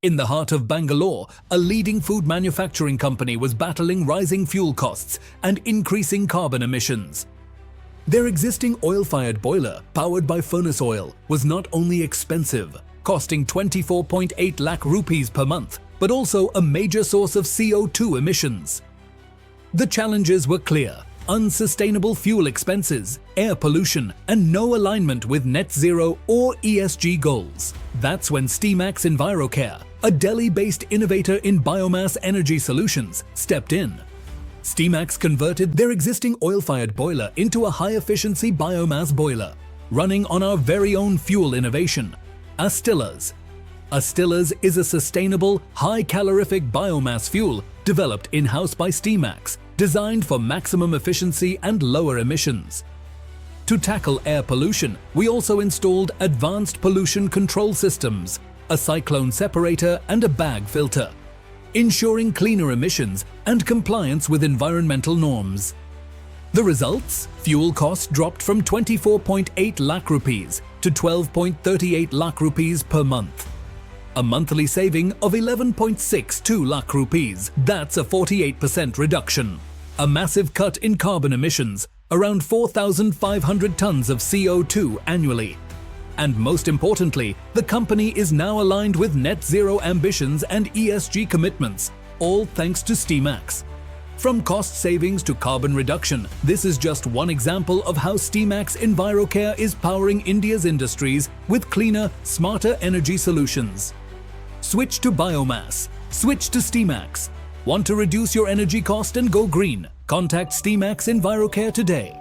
In the heart of Bangalore, a leading food manufacturing company was battling rising fuel costs and increasing carbon emissions. Their existing oil-fired boiler, powered by furnace oil, was not only expensive, costing 24.8 lakh rupees per month, but also a major source of CO2 emissions. The challenges were clear: unsustainable fuel expenses, air pollution, and no alignment with net zero or ESG goals. That's when Steamax EnviroCare, a Delhi-based innovator in biomass energy solutions, stepped in. Steamax converted their existing oil-fired boiler into a high-efficiency biomass boiler, running on our very own fuel innovation, ASTILLAS. ASTILLAS is a sustainable, high-calorific biomass fuel developed in-house by Steamax, designed for maximum efficiency and lower emissions. To tackle air pollution, we also installed advanced pollution control systems, a cyclone separator and a bag filter, ensuring cleaner emissions and compliance with environmental norms. The results? Fuel costs dropped from 24.8 lakh rupees to 12.38 lakh rupees per month. A monthly saving of 11.62 lakh rupees. That's a 48% reduction. A massive cut in carbon emissions, around 4,500 tons of CO2 annually. And most importantly, the company is now aligned with net zero ambitions and ESG commitments, all thanks to Steamax. From cost savings to carbon reduction, this is just one example of how Steamax EnviroCare is powering India's industries with cleaner, smarter energy solutions. Switch to biomass. Switch to Steamax. Want to reduce your energy cost and go green? Contact Steamax EnviroCare today.